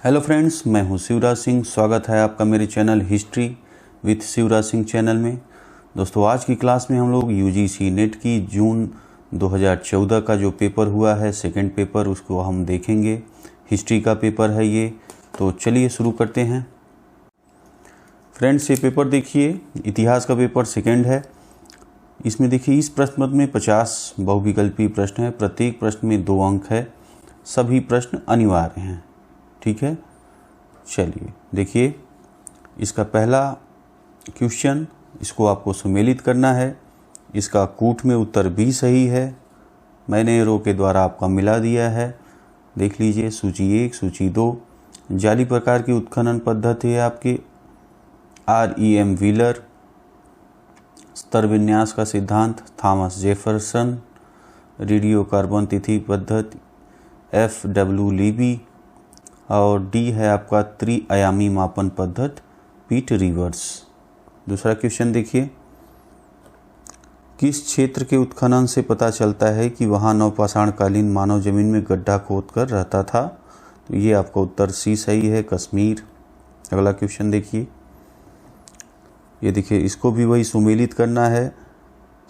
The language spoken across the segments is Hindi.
हेलो फ्रेंड्स, मैं हूं शिवराज सिंह। स्वागत है आपका मेरे channel history with Shivraj Singh channel में। दोस्तों, आज की क्लास में हम लोग यूजीसी नेट की जून 2014 का जो पेपर हुआ है, सेकंड पेपर, उसको हम देखेंगे। हिस्ट्री का पेपर है ये, तो चलिए शुरू करते हैं। फ्रेंड्स, ये पेपर देखिए, इतिहास का पेपर सेकंड है। इसमें देखिए, इस प्रश्न पत्र में 50 बहुविकल्पीय प्रश्न है। प्रत्येक प्रश्न में 2 अंक है। सभी प्रश्न अनिवार्य हैं। ठीक है, चलिए देखिए, इसका पहला क्वेश्चन, इसको आपको सुमेलित करना है। इसका कूट में उत्तर बी सही है। मैंने रो के द्वारा आपका मिला दिया है, देख लीजिए। सूची 1, सूची 2। जाली प्रकार की उत्खनन पद्धति है आपकी REM व्हीलर। स्तर विन्यास का सिद्धांत थॉमस जेफरसन। रेडियो कार्बन तिथि पद्धति FW लीबी। और डी है आपका त्रिआयामी मापन पद्धति पीट रिवर्स। दूसरा क्वेश्चन देखिए, किस क्षेत्र के उत्खनन से पता चलता है कि वहाँ नवपाषाणकालीन मानव जमीन में गड्ढा खोदकर रहता था? तो ये आपका उत्तर सी सही है, कश्मीर। अगला क्वेश्चन देखिए, ये देखिए, इसको भी वही सुमेलित करना है।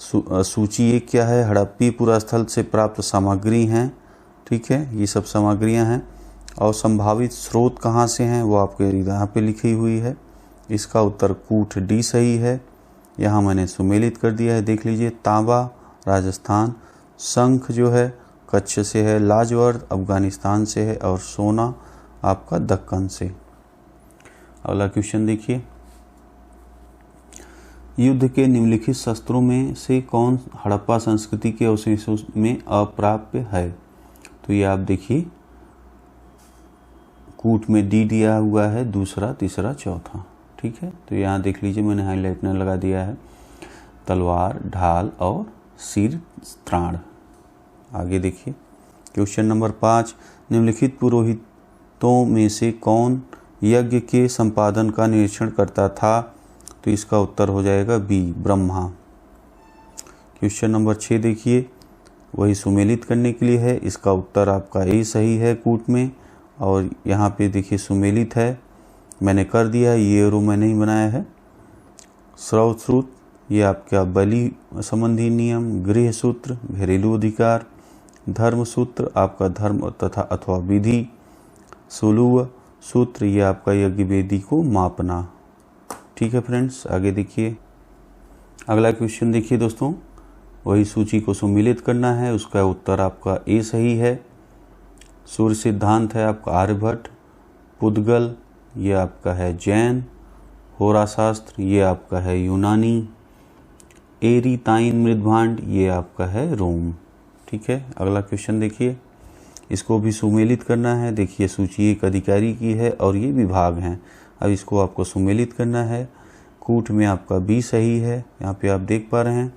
सूची 1 क्या है? हड़प्पी पुरास्थल से प्राप्त सामग्री हैं। ठीक है, ये सब सामग्रियां हैं। और संभावित स्रोत कहाँ से हैं वो आपके यहाँ पे लिखी हुई है। इसका उत्तर कूट डी सही है। यहाँ मैंने सुमेलित कर दिया है, देख लीजिए। तांबा राजस्थान, शंख जो है कच्छ से है, लाजवर्द अफगानिस्तान से है, और सोना आपका दक्कन से। अगला क्वेश्चन देखिए, युद्ध के निम्नलिखित शस्त्रों में से कौन हड़प्पा संस्कृति के अवशेषों में अप्राप्य है? तो ये आप देखिए, कूट में डी दिया हुआ है, दूसरा, तीसरा, चौथा। ठीक है, तो यहाँ देख लीजिए, मैंने हाईलाइटनर लगा दिया है। तलवार, ढाल और सिर त्राण। आगे देखिए, क्वेश्चन नंबर 5, निम्नलिखित पुरोहितों में से कौन यज्ञ के संपादन का निरीक्षण करता था? तो इसका उत्तर हो जाएगा बी, ब्रह्मा। क्वेश्चन नंबर 6 देखिए, वही सुमेलित करने के लिए है। इसका उत्तर आपका ए सही है, कूट में। और यहाँ पे देखिए सुमेलित है, मैंने कर दिया है, ये रो मैंने ही बनाया है। श्रव सूत्र, ये आपका बलि संबंधी नियम। गृह सूत्र, घरेलू अधिकार। धर्म सूत्र, आपका धर्म तथा अथवा विधि। सुलुव सूत्र, ये आपका यज्ञ वेदी को मापना। ठीक है फ्रेंड्स, आगे देखिए। अगला क्वेश्चन देखिए दोस्तों, वही सूची को सुमेलित करना है। उसका उत्तर आपका ए सही है। सूर्य सिद्धांत है आपका आर्यभट्ट। पुद्गल, ये आपका है जैन। होरा शास्त्र, ये आपका है यूनानी। एरीताइन मृदभांड, ये आपका है रोम। ठीक है, अगला क्वेश्चन देखिए, इसको भी सुमेलित करना है। देखिए, सूची 1 अधिकारी की है और ये विभाग हैं। अब इसको आपको सुमेलित करना है। कूट में आपका बी सही है, यहाँ पे आप देख पा रहे हैं।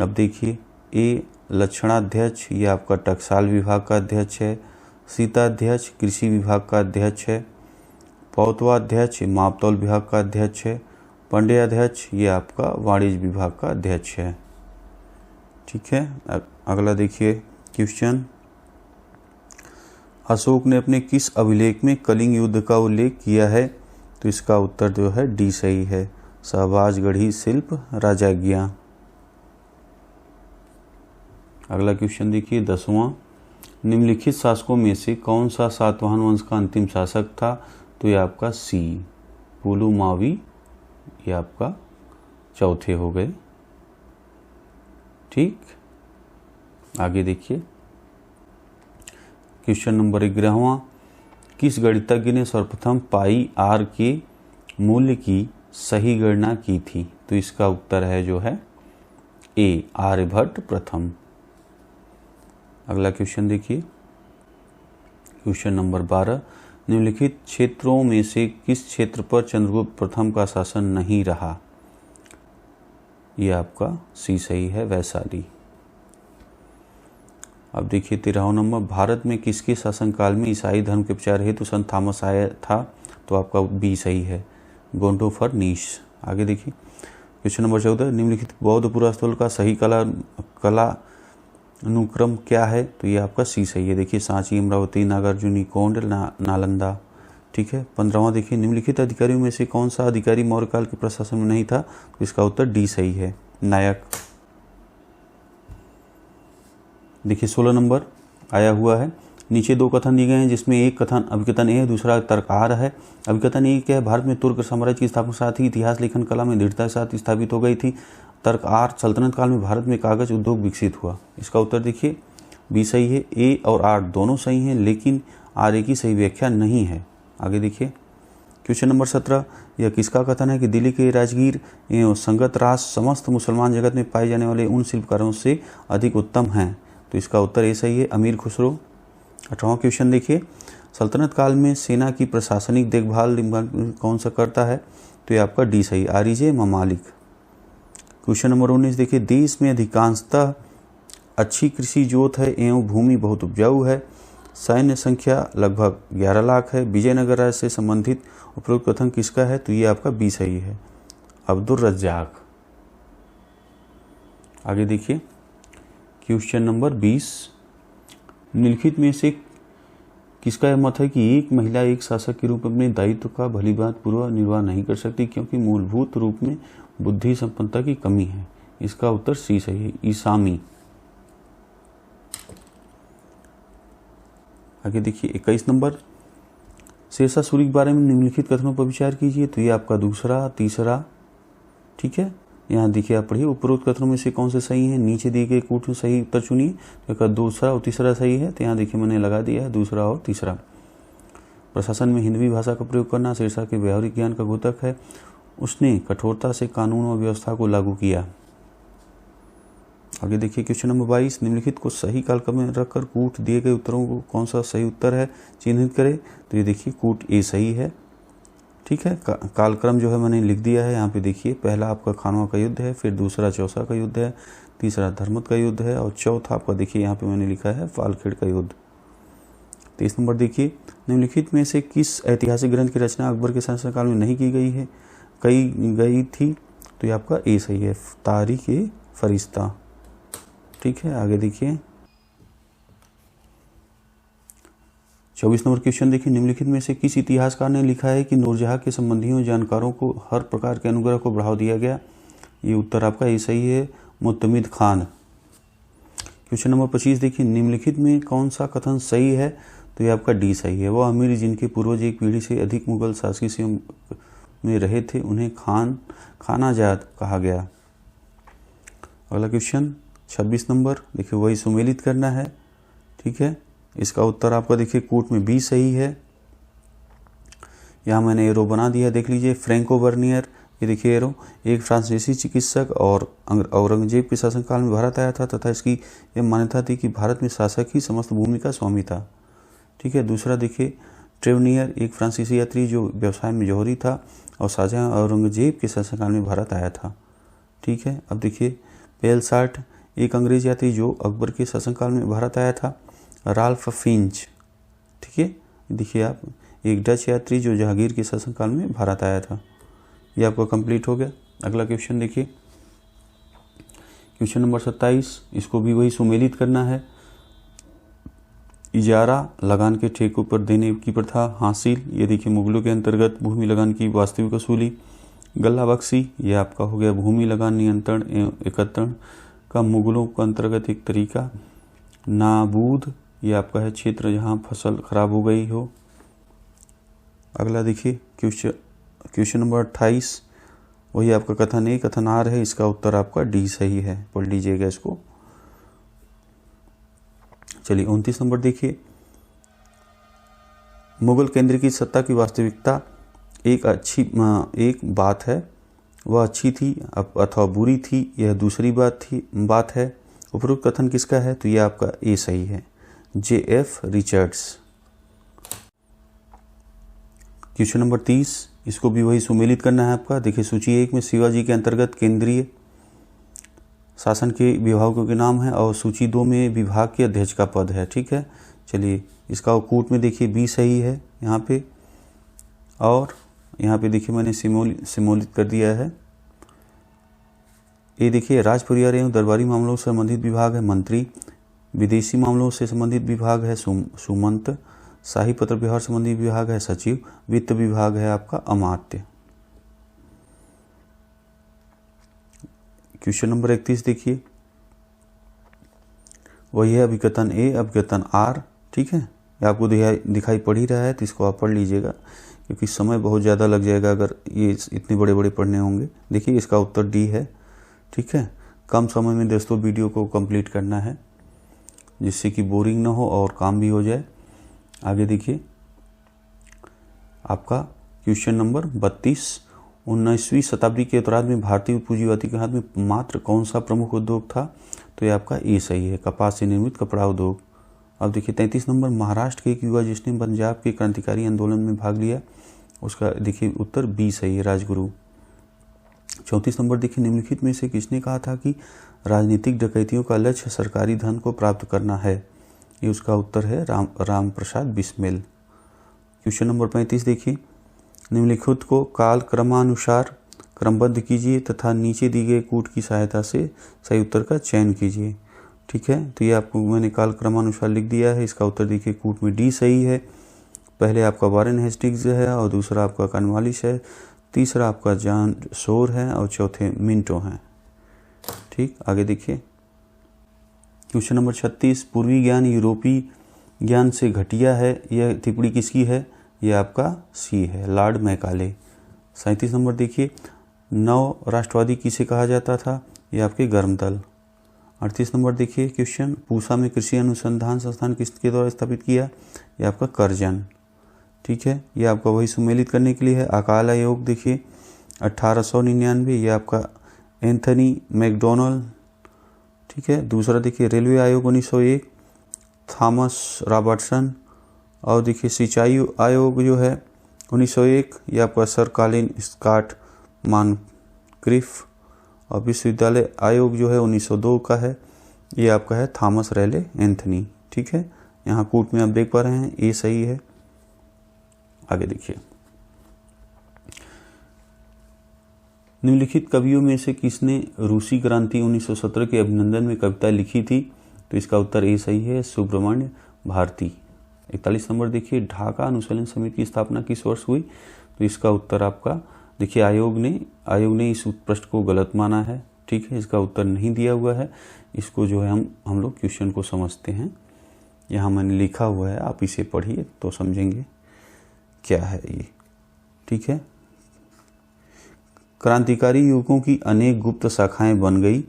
अब देखिए, ए लक्षणाध्यक्ष, ये आपका टकसाल विभाग का अध्यक्ष है। सीताध्यक्ष कृषि विभाग का अध्यक्ष है। पौतवाध्यक्ष मापतौल विभाग का अध्यक्ष है। पंड्याध्यक्ष, ये आपका वाणिज्य विभाग का अध्यक्ष है। ठीक है, अगला देखिए क्वेश्चन, अशोक ने अपने किस अभिलेख में कलिंग युद्ध का उल्लेख किया है? तो इसका उत्तर जो है डी सही है, शहबाजगढ़ी शिल्प राजाज्ञा। अगला क्वेश्चन देखिए, 10वां, निम्नलिखित शासकों में से कौन सा सातवाहन वंश का अंतिम शासक था? तो ये आपका सी, पुलुमावी, ये आपका चौथे हो गए। ठीक, आगे देखिए, क्वेश्चन नंबर 11वां, किस गणितज्ञ ने सर्वप्रथम पाई आर के मूल्य की सही गणना की थी? तो इसका उत्तर है जो है ए, आर्यभट्ट प्रथम। अगला क्वेश्चन देखिए, क्वेश्चन नंबर 12, निम्नलिखित क्षेत्रों में से किस क्षेत्र पर चंद्रगुप्त प्रथम का शासन नहीं रहा? ये आपका सी सही है, वैशाली। अब देखिए 13वां नंबर, भारत में किसके शासनकाल में ईसाई धर्म के प्रचार हेतु संत थॉमस आया था? तो आपका बी सही है, गोंडोफरनीस। आगे देखिए, क्वेश्चन नंबर 14, निम्नलिखित बौद्ध पुरास्थल का सही कला अनुक्रम क्या है? तो ये आपका सी सही है। देखिए, सांची, अमरावती, नागार्जुनी कोंड, नालंदा। ठीक है। 15वां देखिए, निम्नलिखित अधिकारियों में से कौन सा अधिकारी मौर्य काल के प्रशासन में नहीं था? तो इसका उत्तर डी सही है, नायक। देखिए 16 नंबर आया हुआ है, नीचे दो कथन दिए गए हैं जिसमें एक कथन अभिकथन ए है, दूसरा तर्कहार है। अभिकथन ए क्या है? भारत में तुर्क साम्राज्य की स्थापना के साथ ही इतिहास लेखन कला में दृढ़ता के साथ स्थापित हो गई थी। तर्कहार, सल्तनत काल में भारत में कागज उद्योग विकसित हुआ। इसका उत्तर देखिए बी सही है। ए और आर दोनों सही हैं, लेकिन आर ए की सही व्याख्या नहीं है। आगे देखिए क्वेश्चन नंबर 17, यह किसका कथन है कि दिल्ली के राजगीर एवं संगत राज समस्त मुसलमान जगत में पाए जाने वाले उन शिल्पकारों से अधिक उत्तम हैं? तो इसका उत्तर ए सही है, अमीर खुसरो। 18वां क्वेश्चन देखिए, सल्तनत काल में सेना की प्रशासनिक देखभाल कौन सा करता है? तो ये आपका डी सही, आरिजे ममालिक। क्वेश्चन नंबर 19 देखिए, देश में अधिकांशतः अच्छी कृषि जोत है एवं भूमि बहुत उपजाऊ है। सैन्य संख्या लगभग 11 लाख है। विजयनगर राज्य से संबंधित उपरोक्त कथन किसका है? तो ये आपका बी सही है, अब्दुल रज्जाक। आगे देखिए क्वेश्चन नंबर 20, निम्नलिखित में से किसका यह मत है कि एक महिला एक शासक के रूप में अपने दायित्व का भलीभांति पूर्व निर्वाह नहीं कर सकती क्योंकि मूलभूत रूप में बुद्धि संपन्नता की कमी है? इसका उत्तर सी सही है, ईसामी। आगे देखिए 21 नंबर, शेरशाह सूरी के बारे में निम्नलिखित कथनों पर विचार कीजिए। तो ये आपका दूसरा, तीसरा, ठीक है। यहाँ देखिए आप पढ़िए, उपरोक्त कथनों में से कौन से सही हैं? नीचे दिए गए कूट में सही उत्तर चुनिए। तो एक दूसरा और तीसरा सही है, तो यहाँ देखिए मैंने लगा दिया है दूसरा और तीसरा। प्रशासन में हिंदवी भाषा का प्रयोग करना शेरशाह के व्यावहारिक ज्ञान का द्योतक है। उसने कठोरता से कानून और व्यवस्था को लागू किया। आगे देखिए क्वेश्चन नंबर 22, निम्नलिखित को सही कालक्रम में रखकर कूट दिए गए उत्तरों को कौन सा सही उत्तर है चिन्हित करें। तो ये देखिए कूट ए सही है, ठीक है। कालक्रम जो है मैंने लिख दिया है यहाँ पे देखिए, पहला आपका खानवा का युद्ध है, फिर दूसरा चौसा का युद्ध है, तीसरा धर्मत का युद्ध है और चौथा आपका देखिए यहाँ पे मैंने लिखा है पालखेड़ का युद्ध। 23 नंबर देखिए, निम्नलिखित में से किस ऐतिहासिक ग्रंथ की रचना अकबर के शासनकाल में नहीं की गई थी? तो ये आपका ए सही है, तारीख ए फरिश्ता, ठीक है। आगे देखिए 24 नंबर क्वेश्चन देखिए, निम्नलिखित में से किस इतिहासकार ने लिखा है कि नूरजहां के संबंधियों जानकारों को हर प्रकार के अनुग्रह को बढ़ावा दिया गया? ये उत्तर आपका ये सही है, मुतमिद खान। क्वेश्चन नंबर 25 देखिए, निम्नलिखित में कौन सा कथन सही है? तो ये आपका डी सही है, वह अमीर जिनके पूर्वज एक पीढ़ी से अधिक मुगल शासकीय में रहे थे उन्हें खानाजाद कहा गया। अगला क्वेश्चन 26 नंबर देखिए, वही सुमेलित करना है, ठीक है। इसका उत्तर आपका देखिए कूट में बी सही है। यहाँ मैंने एरो बना दिया, देख लीजिए। फ्रैंको बर्नियर, ये देखिए एरो, एक फ्रांसीसी चिकित्सक और औरंगजेब के शासनकाल में भारत आया था तथा इसकी यह मान्यता थी कि भारत में शासक ही समस्त भूमि का स्वामी था, ठीक है। दूसरा देखिए ट्रेवनियर, एक फ्रांसीसी यात्री जो व्यवसाय में जौहरी था और शाहजहां औरंगजेब के शासनकाल में भारत आया था, ठीक है। अब देखिए पेलसार्ट, एक अंग्रेज यात्री जो अकबर के शासनकाल में भारत आया था। राल्फ फिंच, ठीक है, देखिए आप, एक डच यात्री जो जहांगीर के शासनकाल में भारत आया था। ये आपका कंप्लीट हो गया। अगला क्वेश्चन देखिए क्वेश्चन नंबर 27, इसको भी वही सुमेलित करना है। इजारा लगान के ठेकों पर देने की प्रथा हासिल, ये देखिए मुगलों के अंतर्गत भूमि लगान की वास्तविक वसूली। गल्ला बख्शी, ये आपका हो गया भूमि लगान नियंत्रण एवं एकत्रण का मुगलों के अंतर्गत एक तरीका। नाबूद, ये आपका है क्षेत्र जहाँ फसल खराब हो गई हो। अगला देखिए क्वेश्चन नंबर 28, वही आपका कथन ए कथन आर है, इसका उत्तर आपका डी सही है, पढ़ लीजिएगा इसको। चलिए 29 नंबर देखिए, मुगल केंद्र की सत्ता की वास्तविकता एक बात है, वह अच्छी थी अथवा बुरी थी, यह दूसरी बात है। उपरोक्त कथन किसका है? तो यह आपका ए सही है, J.F. रिचर्ड्स। क्वेश्चन नंबर 30, इसको भी वही सुमेलित करना है आपका। देखिए सूची 1 में शिवाजी के अंतर्गत केंद्रीय शासन के विभागों के नाम है और सूची 2 में विभाग के अध्यक्ष का पद है, ठीक है। चलिए इसका कूट में देखिए बी सही है यहाँ पे, और यहाँ पे देखिए मैंने सिमोलित कर दिया है। ये देखिए राजपुरिया एवं दरबारी मामलों से संबंधित विभाग है मंत्री, विदेशी मामलों से संबंधित विभाग है सुमंत, शाही पत्र व्यवहार संबंधी विभाग है सचिव, वित्त विभाग है आपका अमात्य। क्वेश्चन नंबर 31 देखिए, वही है अभिकथन ए, अभिकथन आर। ठीक है, ये आपको दिखाई पड़ ही रहा है, तो इसको आप पढ़ लीजिएगा क्योंकि समय बहुत ज़्यादा लग जाएगा अगर ये इतने बड़े बड़े पढ़ने होंगे। देखिए इसका उत्तर डी है। ठीक है, कम समय में दोस्तों वीडियो को कंप्लीट करना है जिससे कि बोरिंग ना हो और काम भी हो जाए। आगे देखिए आपका क्वेश्चन नंबर 32, 19वीं शताब्दी के उत्तरार्ध में भारतीय पूंजीवादी के हाथ में मात्र कौन सा प्रमुख उद्योग था? तो ये आपका ए सही है, कपास से निर्मित कपड़ा उद्योग। अब देखिए 33 नंबर, महाराष्ट्र के एक युवा जिसने पंजाब के क्रांतिकारी आंदोलन में भाग लिया, उसका देखिए उत्तर बी सही है, राजगुरु। 34 नंबर देखिए, निम्नलिखित में से किसने कहा था कि राजनीतिक डकैतियों का लक्ष्य सरकारी धन को प्राप्त करना है? ये उसका उत्तर है राम प्रसाद बिस्मिल। क्वेश्चन नंबर 35 देखिए, निम्नलिखित को काल क्रमानुसार क्रमबद्ध कीजिए तथा नीचे दी गई कूट की सहायता से सही उत्तर का चयन कीजिए। ठीक है, तो ये आपको मैंने काल क्रमानुसार लिख दिया है। इसका उत्तर देखिए कूट में डी सही है। पहले आपका वारेन हेस्टिंग्स है और दूसरा आपका कॉर्नवालिस है, तीसरा आपका जॉन शोर है और चौथे मिंटो हैं। ठीक, आगे देखिए क्वेश्चन नंबर 36, पूर्वी ज्ञान यूरोपीय ज्ञान से घटिया है, यह टिप्पणी किसकी है? यह आपका सी है, लॉर्ड मैकाले। 37 नंबर देखिए, नव राष्ट्रवादी किसे कहा जाता था? यह आपके गर्मदल। 38 नंबर देखिए क्वेश्चन, पूसा में कृषि अनुसंधान संस्थान किसके द्वारा स्थापित किया? यह आपका करजन। ठीक है, यह आपका वही सम्मिलित करने के लिए है। अकाल आयोग देखिए 1899, यह आपका एंथनी मैकडोनल्ड। ठीक है, दूसरा देखिए रेलवे आयोग 1901, थॉमस रॉबर्टसन। और देखिए सिंचाई आयोग जो है 1901, यह आपका सर कॉलिन स्कॉट मॉनक्रिफ। और विश्वविद्यालय आयोग जो है 1902 का है, ये आपका है थॉमस रैले एंथनी। ठीक है, यहाँ कूट में आप देख पा रहे हैं, ये सही है। आगे देखिए, निम्नलिखित कवियों में से किसने रूसी क्रांति 1917 के अभिनंदन में कविता लिखी थी? तो इसका उत्तर ए सही है, सुब्रमण्य भारती। 41 नंबर देखिए, ढाका अनुशीलन समिति की स्थापना किस वर्ष हुई? तो इसका उत्तर आपका देखिए आयोग ने इस प्रश्न को गलत माना है। ठीक है, इसका उत्तर नहीं दिया हुआ है। इसको जो है हम लोग क्वेश्चन को समझते हैं। यहाँ मैंने लिखा हुआ है, आप इसे पढ़िए तो समझेंगे क्या है ये। ठीक है, क्रांतिकारी युवकों की अनेक गुप्त शाखाएं बन गई,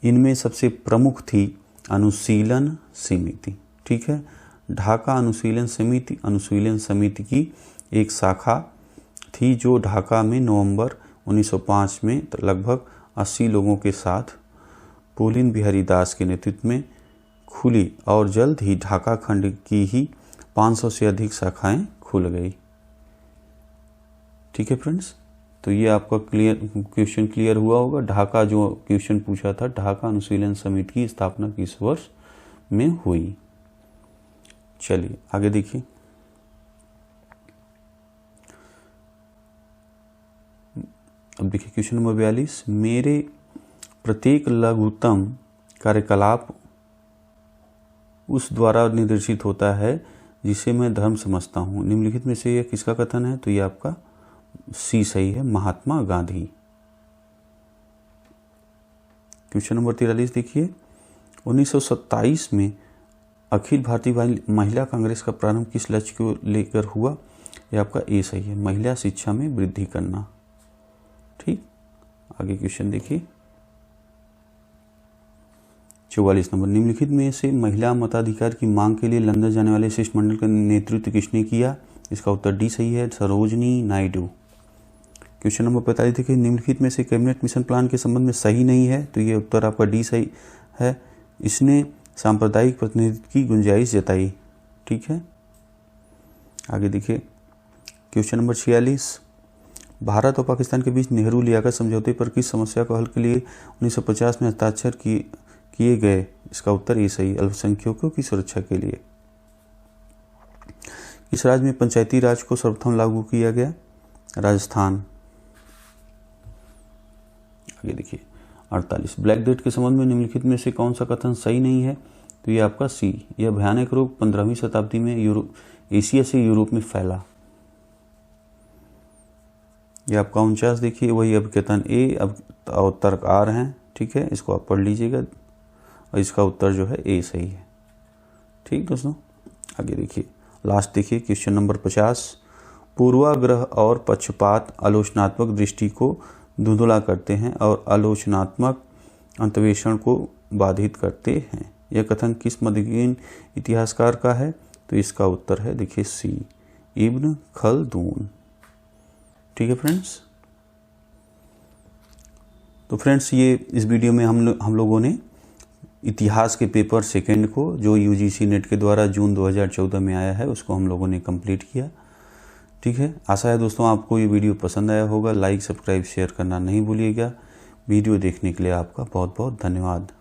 इनमें सबसे प्रमुख थी अनुशीलन समिति। ठीक है, ढाका अनुशीलन समिति की एक शाखा थी जो ढाका में नवंबर 1905 में लगभग 80 लोगों के साथ पुलिन बिहारी दास के नेतृत्व में खुली और जल्द ही ढाका खंड की ही 500 से अधिक शाखाएं खुल गई। ठीक है फ्रेंड्स, तो ये आपका क्वेश्चन क्लियर हुआ होगा। ढाका जो क्वेश्चन पूछा था, ढाका अनुशीलन समिति की स्थापना किस वर्ष में हुई? चलिए आगे देखिए, अब देखिए क्वेश्चन नंबर 42, मेरे प्रत्येक लघुत्तम कार्यकलाप उस द्वारा निर्देशित होता है जिसे मैं धर्म समझता हूँ। निम्नलिखित में से यह किसका कथन है? तो ये आपका सी सही है, महात्मा गांधी। क्वेश्चन नंबर 43 देखिए, 1927 में अखिल भारतीय महिला कांग्रेस का प्रारंभ किस लक्ष्य को लेकर हुआ? यह आपका ए सही है, महिला शिक्षा में वृद्धि करना। ठीक, आगे क्वेश्चन देखिए 44 नंबर, निम्नलिखित में से महिला मताधिकार की मांग के लिए लंदन जाने वाले शिष्टमंडल का नेतृत्व किसने किया? इसका उत्तर डी सही है, सरोजनी नायडू। क्वेश्चन नंबर 45 देखिए, निम्नलिखित में से कैबिनेट मिशन प्लान के संबंध में सही नहीं है, तो ये उत्तर आपका डी सही है, इसने सांप्रदायिक प्रतिनिधित्व की गुंजाइश जताई। ठीक है, आगे देखिए क्वेश्चन नंबर 46, भारत और पाकिस्तान के बीच नेहरू लियाकत समझौते पर किस समस्या को हल के लिए 1950 में हस्ताक्षर किए गए? इसका उत्तर ये सही, अल्पसंख्यकों की सुरक्षा के लिए। किस राज्य में पंचायती राज को सर्वप्रथम लागू किया गया? राजस्थान। आगे देखिए 48, ब्लैक डेथ के संबंध में निम्नलिखित में से कौन सा कथन सही नहीं है? तो ये आपका सी, यह भयानक रोग 15वीं शताब्दी में एशिया से यूरोप में फैला। ये आपका 49 देखिए, वही अब कथन ए अब और तर्क आर हैं, ठीक है, इसको आप पढ़ लीजिएगा और इसका उत्तर जो है ए सही है। ठीक दोस्तों, आगे देखिए, लास्ट देखिए क्वेश्चन नंबर 50। पूर्वाग्रह और पक्षपात आलोचनात्मक दृष्टि को धुंधला करते हैं और आलोचनात्मक अंतर्वेशन को बाधित करते हैं। यह कथन किस मध्ययुगीन इतिहासकार का है? तो इसका उत्तर है देखिए सी, इब्न खलदून। ठीक है फ्रेंड्स, तो फ्रेंड्स ये इस वीडियो में हम लोगों ने इतिहास के पेपर सेकंड को जो यूजीसी नेट के द्वारा जून 2014 में आया है उसको हम लोगों ने कंप्लीट किया। ठीक है, आशा है दोस्तों आपको ये वीडियो पसंद आया होगा। लाइक, सब्सक्राइब, शेयर करना नहीं भूलिएगा। वीडियो देखने के लिए आपका बहुत बहुत धन्यवाद।